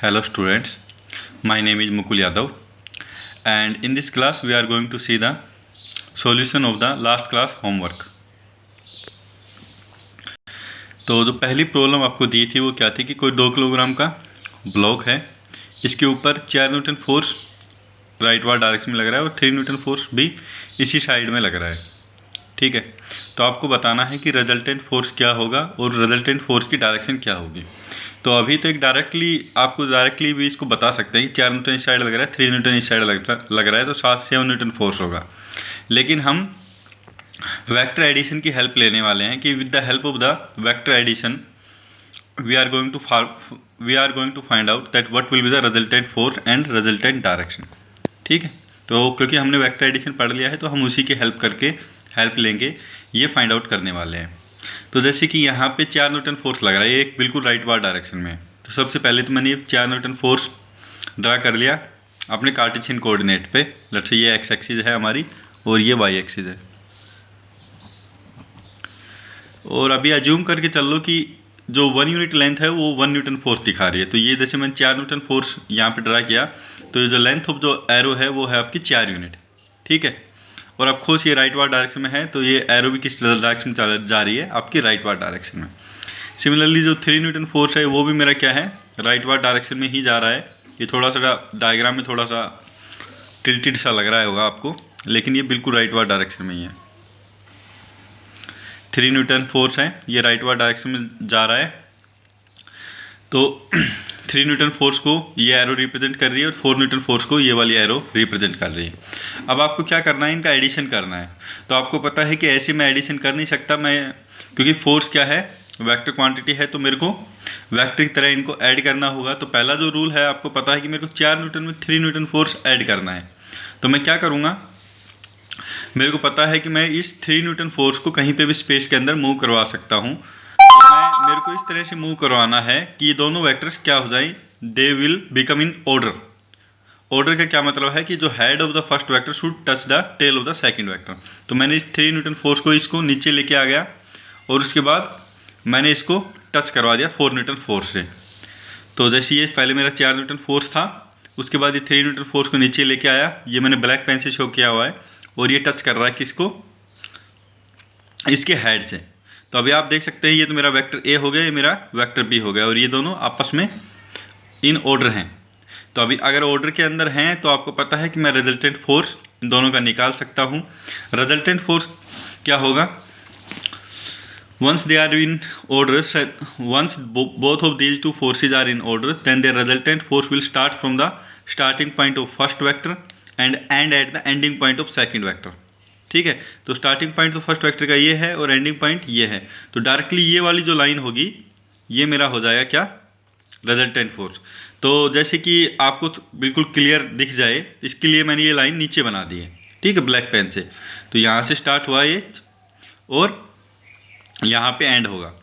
Hello students, my name is Mukul Yadav and in this class we are going to see the solution of the last class homework. तो जो पहली problem आपको दी थी वो क्या थी कि कोई 2 किलोग्राम का ब्लॉक है, इसके ऊपर 4 न्यूटन फोर्स राइट वार डायरेक्शन में लग रहा है और 3 न्यूटन फोर्स भी इसी साइड में लग रहा है। ठीक है, तो आपको बताना है कि रिजल्टेंट फोर्स क्या होगा और रिजल्टेंट फोर्स की डायरेक्शन क्या होगी। तो अभी तो एक डायरेक्टली भी इसको बता सकते हैं कि 4 न्यूटन इस साइड लग रहा है, 3 न्यूटन इस साइड लग रहा है, तो 7 न्यूटन फोर्स होगा। लेकिन हम वेक्टर एडिशन की हेल्प लेने वाले हैं कि with the help of the vector addition we are going to find out that what will be the resultant force and resultant direction. ठीक है, तो क्योंकि हमने वेक्टर एडिशन पढ़ लिया है तो हम उसी की हेल्प लेंगे, ये फाइंड आउट करने वाले हैं। तो जैसे कि यहाँ पे 4 न्यूटन फोर्स लग रहा है, एक बिल्कुल राइट वार डायरेक्शन में। तो सबसे पहले तो मैंने ये 4 न्यूटन फोर्स ड्रा कर लिया अपने कार्टेशियन कोऑर्डिनेट पे। लेट्स से ये एक्स एक्सिस है हमारी और ये वाई एक्सिस है। और अभी अज्यूम करके चल लो कि जो 1 यूनिट लेंथ है वो 1 न्यूटन फोर्स दिखा रही है। तो ये जैसे मैंने 4 न्यूटन फोर्स यहाँ पे ड्रा किया, तो ये जो लेंथ ऑफ जो एरो है वो है आपकी 4 यूनिट। ठीक है, और अब खोस ये राइट वार डायरेक्शन में है, तो ये एरो भी किस डायरेक्शन में जा रही है, आपकी राइट वार डायरेक्शन में। सिमिलरली जो 3 न्यूटन फोर्स है वो भी मेरा क्या है, राइट वार डायरेक्शन में ही जा रहा है। ये थोड़ा सा डायग्राम में थोड़ा सा टिल्टेड सा लग रहा होगा आपको, लेकिन ये बिल्कुल राइट वार डायरेक्शन में ही है। 3 न्यूटन फोर्स है, ये राइट वार डायरेक्शन में जा रहा है। तो 3 न्यूटन फोर्स को ये एरो रिप्रेजेंट कर रही है और 4 न्यूटन फोर्स को ये वाली एरो रिप्रेजेंट कर रही है। अब आपको क्या करना है, इनका एडिशन करना है। तो आपको पता है कि ऐसे मैं एडिशन कर नहीं सकता क्योंकि फोर्स क्या है, वेक्टर क्वांटिटी है, तो मेरे को वेक्टर की तरह इनको ऐड करना होगा। तो पहला जो रूल है आपको पता है कि मेरे को 4 न्यूटन में 3 न्यूटन फोर्स ऐड करना है। तो मैं क्या करूँगा, मेरे को पता है कि मैं इस 3 न्यूटन फोर्स को कहीं पे भी स्पेस के अंदर मूव करवा सकता हूँ। तो मेरे को इस तरह से मूव करवाना है कि ये दोनों वेक्टर्स क्या हो जाएं, they will become in order. Order का क्या मतलब है कि जो head of the first vector should touch the tail of the second vector. तो मैंने इस 3 न्यूटन फोर्स को इसको नीचे लेके आ गया और उसके बाद मैंने इसको टच करवा दिया 4 न्यूटन फोर्स से। तो जैसे ये पहले मेरा 4 न्यूटन फोर्स था, उसके बाद ये 3 न्यूटन फोर्स को नीचे लेके आया, ये मैंने ब्लैक पेन से शो किया हुआ है, और ये टच कर रहा है किसको, इसके हेड से। तो अभी आप देख सकते हैं ये तो मेरा वेक्टर ए हो गया, ये मेरा वेक्टर बी हो गया, और ये दोनों आपस में इन ऑर्डर हैं। तो अभी अगर ऑर्डर के अंदर हैं तो आपको पता है कि मैं रिजल्टेंट फोर्स इन दोनों का निकाल सकता हूँ। रिजल्टेंट फोर्स क्या होगा, once they are in order, once both of these two forces are in order, then their resultant force will start from the starting point of first vector and at the ending point of second vector. ठीक है, तो starting point तो first vector का ये है और ending point ये है। तो डायरेक्टली ये वाली जो लाइन होगी ये मेरा हो जाएगा क्या, रिजल्टेंट फोर्स। तो जैसे कि आपको बिल्कुल क्लियर दिख जाए, इसके लिए मैंने ये लाइन नीचे बना दी है। ठीक है, ब्लैक पेन से। तो यहाँ से स्टार्ट हुआ ये और यहाँ पे एंड होगा।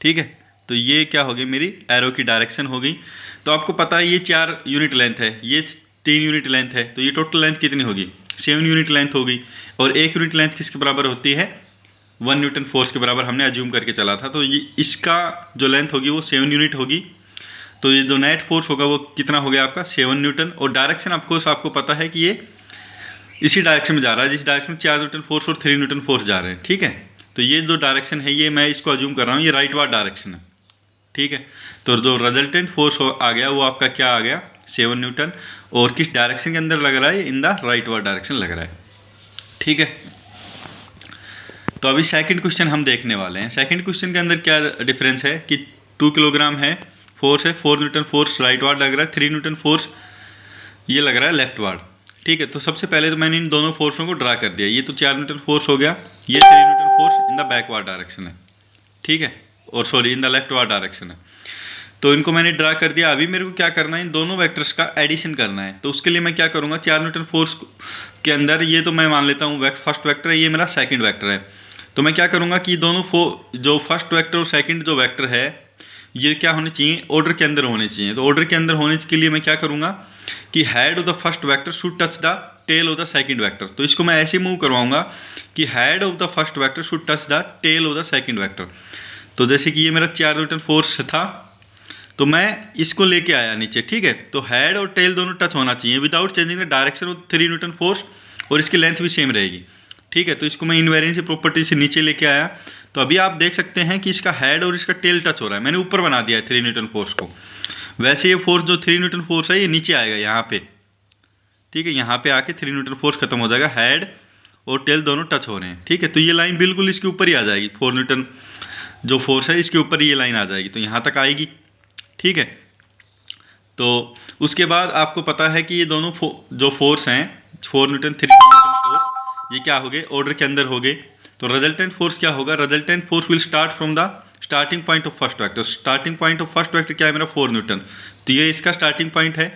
ठीक है, तो ये क्या होगी, मेरी एरो की डायरेक्शन होगी। तो आपको पता है ये 4 यूनिट लेंथ है, ये 3 यूनिट लेंथ है, तो ये टोटल लेंथ कितनी होगी, 7 यूनिट लेंथ होगी। और 1 यूनिट लेंथ किसके बराबर होती है, 1 न्यूटन फोर्स के बराबर हमने अज्यूम करके चला था। तो ये इसका जो लेंथ होगी वो 7 यूनिट होगी। तो ये जो नेट फोर्स होगा वो कितना हो गया आपका, 7 न्यूटन। और डायरेक्शन ऑफकोर्स आपको पता है कि ये इसी डायरेक्शन में जा रहा है जिस डायरेक्शन में 4 न्यूटन फोर्स और 3 न्यूटन फोर्स जा रहे हैं। ठीक है, तो ये जो डायरेक्शन है ये मैं इसको अज्यूम कर रहा हूँ, ये राइट वार डायरेक्शन है। ठीक है, तो जो रिजल्टेंट फोर्स आ गया वो आपका क्या आ गया, 7 न्यूटन। और किस डायरेक्शन के अंदर लग रहा है, इन द राइट वार डायरेक्शन लग रहा है। ठीक है, तो अभी सेकंड क्वेश्चन हम देखने वाले हैं। सेकंड क्वेश्चन के अंदर क्या डिफरेंस है कि 2 किलोग्राम है, फोर्स है, 4 न्यूटन फोर्स राइट वार लग रहा है, 3 न्यूटन फोर्स ये लग रहा है लेफ्ट वार। ठीक है, तो सबसे पहले तो मैंने इन दोनों फोर्सों को ड्रा कर दिया। ये तो 4 न्यूटन फोर्स हो गया, ये 3 newton force in the back war direction है। ठीक है, और sorry in the left war direction है। तो इनको मैंने ड्रा कर दिया। अभी मेरे को क्या करना है, इन दोनों वेक्टर्स का एडिशन करना है। तो उसके लिए मैं क्या करूँगा, 4 न्यूटन फोर्स के अंदर ये तो मैं मान लेता हूँ फर्स्ट वेक्टर है, ये मेरा सेकंड वेक्टर है। तो मैं क्या करूँगा कि दोनों जो फर्स्ट वेक्टर और सेकंड जो वेक्टर है ये क्या होने चाहिए, ऑर्डर के अंदर होने चाहिए। तो ऑर्डर के अंदर होने के लिए मैं क्या करूँगा कि head of the first vector should touch the tail of the second vector. तो इसको मैं ऐसे मूव करवाऊँगा कि head of the first vector should touch the tail of the second vector. तो जैसे कि ये मेरा 4 न्यूटन फोर्स था, तो मैं इसको लेके आया नीचे, ठीक है। तो हेड और टेल दोनों टच होना चाहिए without changing the direction of 3 newton force, और इसकी लेंथ भी सेम रहेगी, ठीक है। तो इसको मैं इनवेरिएंस प्रॉपर्टी से नीचे लेके आया। तो अभी आप देख सकते हैं कि इसका हेड और इसका टेल टच हो रहा है, मैंने ऊपर बना दिया है 3 न्यूटन फोर्स को। वैसे ये फोर्स जो 3 न्यूटन फोर्स है ये नीचे आएगा यहाँ पे, ठीक है। यहाँ पे आके 3 न्यूटन फोर्स खत्म हो जाएगा, हेड और टेल दोनों टच हो रहे हैं, ठीक है। तो ये लाइन बिल्कुल इसके ऊपर ही आ जाएगी, 4 न्यूटन जो फोर्स है इसके ऊपर ये लाइन आ जाएगी, तो यहाँ तक आएगी, ठीक है। तो उसके बाद आपको पता है कि ये दोनों जो फोर्स हैं 4 न्यूटन 3 न्यूटन फोर्स, ये क्या हो गए, ऑर्डर के अंदर हो गए। तो रिजल्टेंट फोर्स क्या होगा, resultant force will start from the starting point of first vector. Starting point of first vector क्या है मेरा, 4 न्यूटन, तो ये इसका स्टार्टिंग पॉइंट है।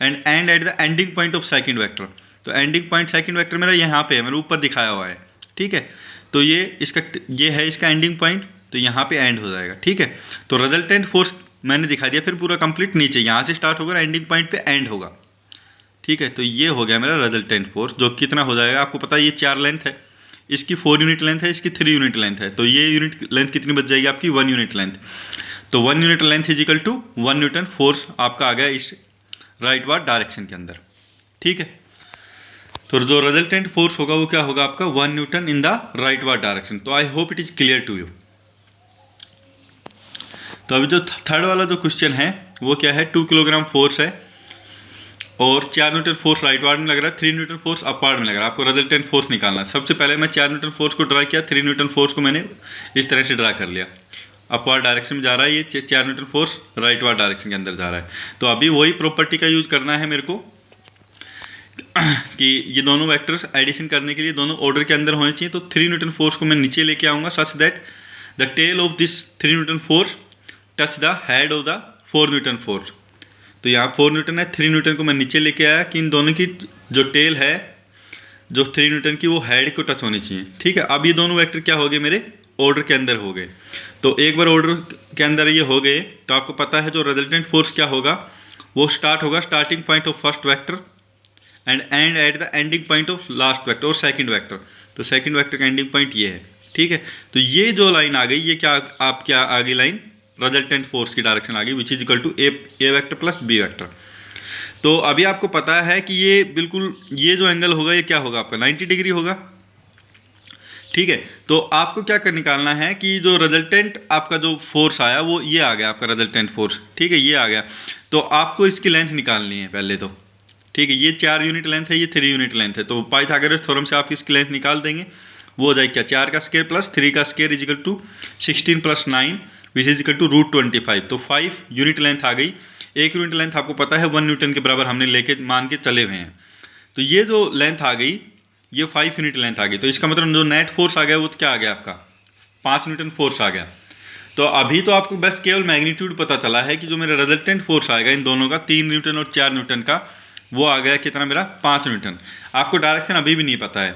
And at the ending point of second vector, तो एंडिंग पॉइंट सेकंड वेक्टर मेरा यहाँ पे है, मेरे ऊपर दिखाया हुआ है, ठीक है। तो ये है इसका एंडिंग पॉइंट, तो यहाँ पे एंड हो जाएगा, ठीक है। तो रिजल्टेंट फोर्स मैंने दिखा दिया, फिर पूरा कंप्लीट नीचे यहाँ से स्टार्ट होगा, एंडिंग पॉइंट पे एंड होगा, ठीक है। तो ये हो गया मेरा रिजल्टेंट फोर्स, जो कितना हो जाएगा आपको पता है, ये 4 लेंथ है, इसकी 4 यूनिट लेंथ है, इसकी 3 यूनिट लेंथ है। तो ये यूनिट लेंथ कितनी बच जाएगी आपकी, 1 यूनिट लेंथ। तो 1 unit length is equal to 1 newton force आपका आ गया इस राइट वार्ड डायरेक्शन के अंदर, ठीक है। तो जो रिजल्टेंट फोर्स होगा वो क्या होगा आपका, 1 newton in the rightward direction. तो I hope it is clear to you. तो अभी जो थर्ड वाला जो क्वेश्चन है वो क्या है, 2 किलोग्राम फोर्स है और 4 न्यूटन फोर्स राइट वार्ड में लग रहा है, 3 न्यूटन फोर्स अपवार्ड में लग रहा है। आपको रिजल्टेंट फोर्स निकालना है। सबसे पहले मैं 4 न्यूटन फोर्स को ड्रा किया, 3 न्यूटन फोर्स को मैंने इस तरह से ड्रा कर लिया, अपवार्ड डायरेक्शन में जा रहा है, ये 4 newton force right ward direction के अंदर जा रहा है। तो अभी वही प्रॉपर्टी का यूज़ करना है मेरे को कि ये दोनों वेक्टर्स एडिशन करने के लिए दोनों ऑर्डर के अंदर होने चाहिए। तो 3 न्यूटन फोर्स को मैं नीचे लेके आऊँगा such that the tail of this 3 newton force touch the head of the 4 newton force. तो यहाँ 4 न्यूटन है, 3 न्यूटन को मैं नीचे लेके आया कि इन दोनों की जो टेल है जो 3 न्यूटन की वो हेड को टच होनी चाहिए, ठीक है। अब ये दोनों वेक्टर क्या हो गए, मेरे ऑर्डर के अंदर हो गए। तो एक बार ऑर्डर के अंदर ये हो गए तो आपको पता है जो रिजल्टेंट फोर्स क्या होगा, वो स्टार्ट होगा starting point of first vector and at the ending point of last vector और सेकंड वेक्टर। तो सेकंड वेक्टर का एंडिंग पॉइंट ये है, ठीक है। तो ये जो लाइन आ गई, ये क्या आ गई लाइन, रिजल्टेंट फोर्स की डायरेक्शन आ गई, which is equal to A vector plus B vector. तो अभी आपको पता है कि ये बिल्कुल ये जो एंगल होगा ये क्या होगा आपका 90 डिग्री होगा, ठीक है। तो आपको क्या कर निकालना है कि जो रिजल्टेंट आपका जो फोर्स आया वो ये आ गया आपका रिजल्टेंट फोर्स, ठीक है, ये आ गया। तो आपको इसकी लेंथ निकालनी है पहले तो, ठीक है। ये 4 यूनिट लेंथ है, ये 3 यूनिट लेंथ है। तो पाइथागोरस थ्योरम से आप इसकी लेंथ निकाल देंगे, वो हो जाएगी क्या, 4 का स्क्वायर प्लस 3 का square is equal to 16 plus 9 which is equal to √25। तो 5 यूनिट लेंथ आ गई। 1 यूनिट लेंथ आपको पता है 1 न्यूटन के बराबर हमने लेके मान के चले हुए हैं। तो ये जो लेंथ आ गई ये 5 यूनिट लेंथ आ गई। तो इसका मतलब जो नेट फोर्स आ गया वो क्या आ गया आपका 5 न्यूटन फोर्स आ गया। तो अभी तो आपको बस केवल मैग्नीट्यूड पता चला है कि जो मेरा रिजल्टेंट फोर्स आएगा इन दोनों का 3 न्यूटन और 4 न्यूटन का, वो आ गया कितना मेरा 5 न्यूटन। आपको डायरेक्शन अभी भी नहीं पता है।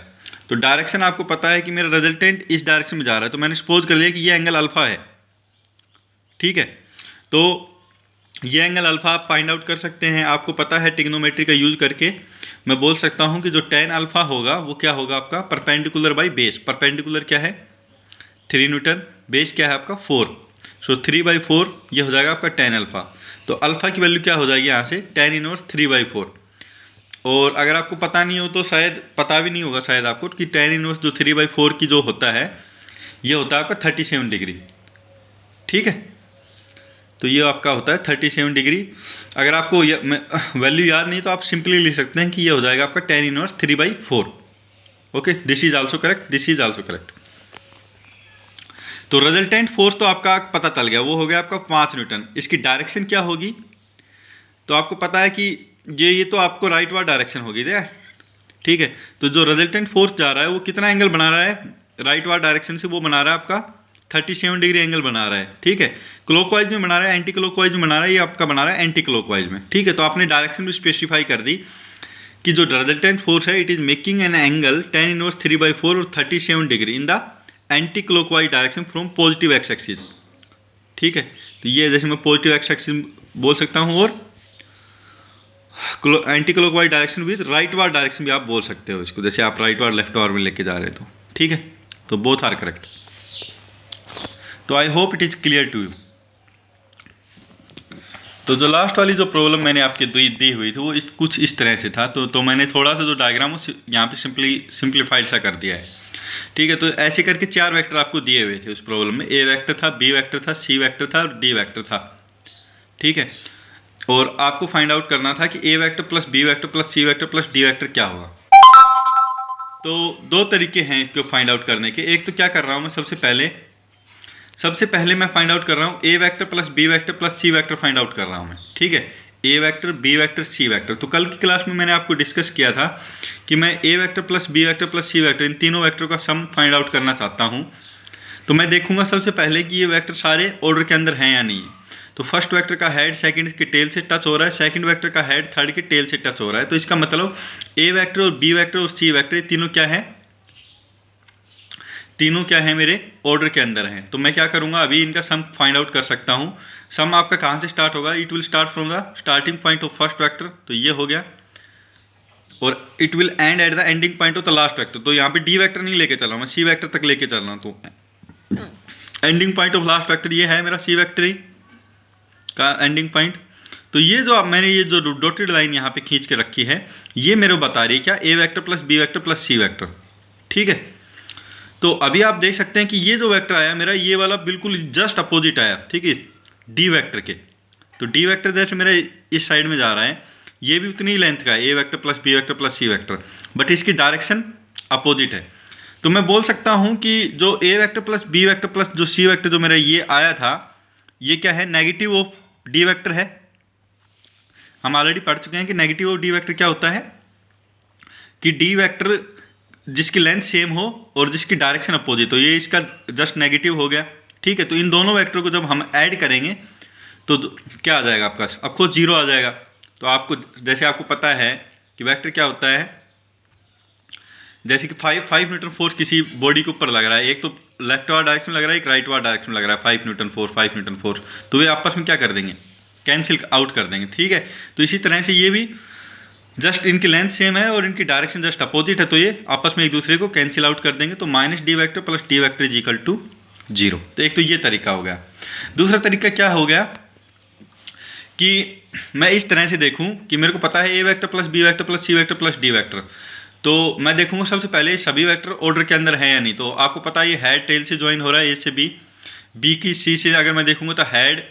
तो डायरेक्शन आपको पता है कि मेरा रिजल्टेंट इस डायरेक्शन में जा रहा है, तो मैंने सपोज कर लिया कि ये एंगल अल्फा है, ठीक है। तो ये एंगल अल्फा आप फाइंड आउट कर सकते हैं। आपको पता है ट्रिग्नोमेट्री का यूज करके मैं बोल सकता हूं कि जो tan अल्फा होगा वो क्या होगा आपका परपेंडिकुलर बाई बेस। परपेंडिकुलर क्या है 3 न्यूटन, बेस क्या है आपका 4, सो 3/4 ये हो जाएगा आपका tan अल्फा। तो अल्फा की वैल्यू क्या हो जाएगी यहाँ से tan इनवर्स 3/4। और अगर आपको पता नहीं हो तो शायद पता भी नहीं होगा शायद आपको कि tan इनवर्स जो 3/4 की जो होता है ये होता है आपका 37 डिग्री, ठीक है। तो ये आपका होता है 37 डिग्री। अगर आपको वैल्यू याद नहीं तो आप सिंपली लिख सकते हैं कि ये हो जाएगा आपका tan inverse 3/4। Okay, this is also correct, this is also correct. तो रिजल्टेंट फोर्स तो आपका पता चल गया, वो हो गया आपका 5 न्यूटन। इसकी डायरेक्शन क्या होगी तो आपको पता है कि ये तो आपको राइट वार्ड डायरेक्शन होगी, ठीक है। तो जो रिजल्टेंट फोर्स जा रहा है वो कितना एंगल बना रहा है राइट वार्ड डायरेक्शन से, वो बना रहा है आपका 37 डिग्री एंगल बना रहा है, ठीक है। क्लॉकवाइज में बना रहा है, एंटी क्लॉकवाइज में बना रहा है, ये आपका बना रहा है एंटी क्लॉकवाइज में, ठीक है। तो आपने डायरेक्शन भी स्पेसिफाई कर दी कि जो रिजल्टेंट फोर्स है it is making an angle tan inverse 3/4 और 37 degree in the anti clockwise direction from positive x axis, ठीक है। तो ये जैसे मैं पॉजिटिव एक्स एक्सिस बोल सकता हूँ और anti clockwise direction with right ward direction भी आप बोल सकते हो इसको, जैसे आप राइट वार्ड लेफ्ट वार्ड में लेके जा रहे हो तो, ठीक है। तो बोथ आर करेक्ट। तो I hope it is clear to you. तो जो लास्ट वाली जो प्रॉब्लम मैंने आपके दी हुई थी वो कुछ इस तरह से था। तो मैंने थोड़ा सा जो डायग्राम हो यहाँ पे सिंप्लीफाइड सा कर दिया है, ठीक है। तो ऐसे करके 4 वेक्टर आपको दिए हुए थे उस प्रॉब्लम में। ए वेक्टर था, बी वेक्टर था, सी वेक्टर था और डी वेक्टर था, ठीक है। और आपको फाइंड आउट करना था कि A vector plus B vector plus C vector plus D vector क्या होगा। तो 2 तरीके हैं इसको फाइंड आउट करने के। एक तो क्या कर रहा हूँ मैं, सबसे पहले मैं फाइंड आउट कर रहा हूँ A vector plus B vector plus C vector find out कर रहा हूँ मैं, ठीक है। A vector, B vector, C vector. तो कल की क्लास में मैंने आपको डिस्कस किया था कि मैं A vector plus B vector plus C vector इन तीनों वेक्टर का सम फाइंड आउट करना चाहता हूँ। तो मैं देखूंगा सबसे पहले कि ये वेक्टर सारे ऑर्डर के अंदर हैं या नहीं। तो फर्स्ट वेक्टर का हेड सेकंड के टेल से टच हो रहा है, सेकंड वेक्टर का हेड थर्ड के टेल से टच हो रहा है। तो इसका मतलब ए वेक्टर और बी वेक्टर और सी वेक्टर तीनों क्या है, तीनों क्या है मेरे ऑर्डर के अंदर हैं। तो मैं क्या करूंगा, अभी इनका सम फाइंड आउट कर सकता हूं। सम आपका कहां से स्टार्ट होगा, it will start from the starting point of first vector, तो ये हो गया, और it will and at the ending point of the last vector. तो यहाँ पे डी वेक्टर नहीं लेके चल रहा हूँ मैं, सी वेक्टर तक लेके चल रहा हूँ। तो ending point of last vector ये है मेरा सी वेक्टर का एंडिंग पॉइंट। तो ये जो मैंने ये जो डॉटेड लाइन यहाँ पे खींच के रखी है, ये मेरे को बता रही है क्या, A vector plus B vector plus C vector, ठीक है। तो अभी आप देख सकते हैं कि ये जो वेक्टर आया मेरा, ये वाला बिल्कुल जस्ट अपोजिट आया, ठीक है, डी वेक्टर के। तो डी वेक्टर जैसे मेरा इस साइड में जा रहा है, ये भी उतनी ही लेंथ का है, A vector plus B vector plus C vector, but इसकी डायरेक्शन अपोजिट है। तो मैं बोल सकता हूँ कि जो A vector plus B vector plus जो सी वेक्टर जो मेरा ये आया था, ये क्या है, नेगेटिव ऑफ डी वेक्टर है। हम ऑलरेडी पढ़ चुके हैं कि नेगेटिव ऑफ डी वेक्टर क्या होता है, कि डी वेक्टर जिसकी लेंथ सेम हो और जिसकी डायरेक्शन अपोजिट। तो ये इसका जस्ट नेगेटिव हो गया, ठीक है। तो इन दोनों वेक्टर को जब हम ऐड करेंगे तो क्या आ जाएगा आपका, ऑफकोर्स 0 आ जाएगा। तो आपको जैसे आपको पता है कि वेक्टर क्या होता है, जैसे कि 5 न्यूटन फोर्स किसी बॉडी के ऊपर लग रहा है, एक तो लेफ्ट वाला डायरेक्शन लग रहा है, एक राइट वाला डायरेक्शन लग रहा है, 5 न्यूटन फोर्स, तो वे आपस में क्या कर देंगे, कैंसिल आउट कर देंगे, ठीक है। तो इसी तरह से ये भी जस्ट इनकी लेंथ सेम है और इनकी डायरेक्शन जस्ट अपोजिट है, तो ये आपस में एक दूसरे को कैंसिल आउट कर देंगे। तो minus D vector plus D vector is equal to 0। तो एक तो ये तरीका हो गया। दूसरा तरीका क्या हो गया कि मैं इस तरह से देखूं कि मेरे को पता है A vector plus B vector plus C vector plus D vector. तो मैं देखूंगा सबसे पहले सभी वेक्टर ऑर्डर के अंदर है या नहीं। तो आपको पता है ये हेड टेल से ज्वाइन हो रहा है, ए से बी की सी से अगर मैं देखूंगा तो हेड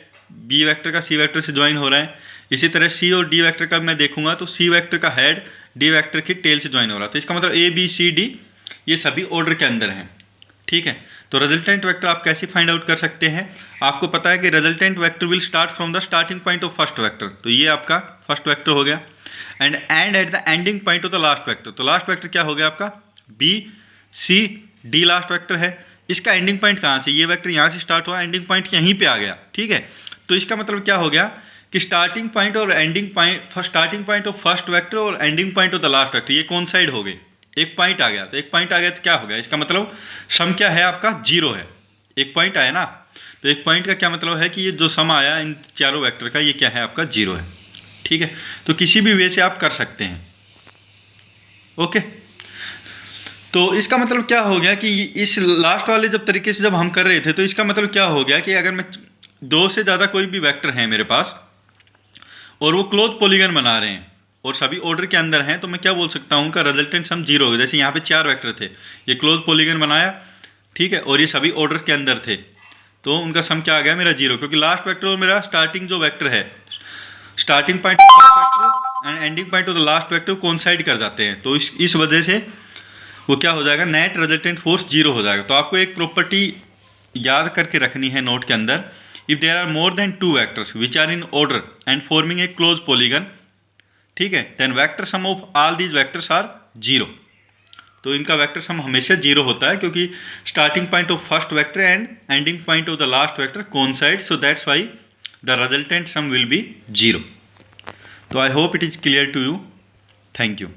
बी वेक्टर का सी वेक्टर से ज्वाइन हो रहा है। इसी तरह सी और डी वेक्टर का मैं देखूंगा तो सी वेक्टर का हेड डी वेक्टर की टेल से ज्वाइन हो रहा है। तो इसका मतलब ए बी सी डी ये सभी ऑर्डर के अंदर हैं, ठीक है। तो रिजल्टेंट वेक्टर आप कैसे फाइंड आउट कर सकते हैं, आपको पता है कि resultant vector will start from the starting point of first vector. तो ये आपका फर्स्ट वेक्टर हो गया, and at the ending point of the last vector. तो लास्ट वेक्टर क्या हो गया आपका, B C D last vector है। इसका एंडिंग पॉइंट कहाँ से, ये वेक्टर यहाँ से स्टार्ट हुआ, एंडिंग पॉइंट यहीं पे आ गया, ठीक है। तो इसका मतलब क्या हो गया कि स्टार्टिंग पॉइंट और ending point, starting point of first vector और ending point of the last vector ये कौन साइड हो गए, एक पॉइंट आ गया। तो एक पॉइंट आ गया तो क्या हो गया, इसका मतलब सम क्या है आपका 0 है। एक पॉइंट आया ना, तो एक पॉइंट का क्या मतलब है कि ये जो सम आया इन चारों वेक्टर का ये क्या है आपका 0 है, ठीक है। तो किसी भी वे से आप कर सकते हैं, ओके। तो इसका मतलब क्या हो गया कि इस लास्ट वाले जब तरीके से जब हम कर रहे थे तो इसका मतलब क्या हो गया कि अगर मैं 2 से ज़्यादा कोई भी वेक्टर है मेरे पास और वो क्लोज पॉलीगन बना रहे हैं और सभी ऑर्डर के अंदर हैं, तो मैं क्या बोल सकता हूँ का रिजल्टेंट सम 0 होगा। जैसे यहाँ पे 4 वेक्टर थे, ये क्लोज पॉलीगन बनाया, ठीक है, और ये सभी ऑर्डर के अंदर थे, तो उनका सम क्या आ गया मेरा 0, क्योंकि लास्ट वेक्टर और मेरा स्टार्टिंग जो वेक्टर है, starting point first vector and ending point of the last vector coincide कर जाते हैं। तो इस वजह से वो क्या हो जाएगा, नेट रिजल्टेंट फोर्स 0 हो जाएगा। तो आपको एक प्रॉपर्टी याद करके रखनी है नोट के अंदर, if there are more than 2 vectors which are in order and forming a close polygon, ठीक है, then vector sum of all these vectors are 0। तो इनका वेक्टर सम हमेशा 0 होता है क्योंकि starting point of first vector and ending point of the last vector coincide, so that's why the resultant sum will be 0। तो I hope it is clear to you, thank you.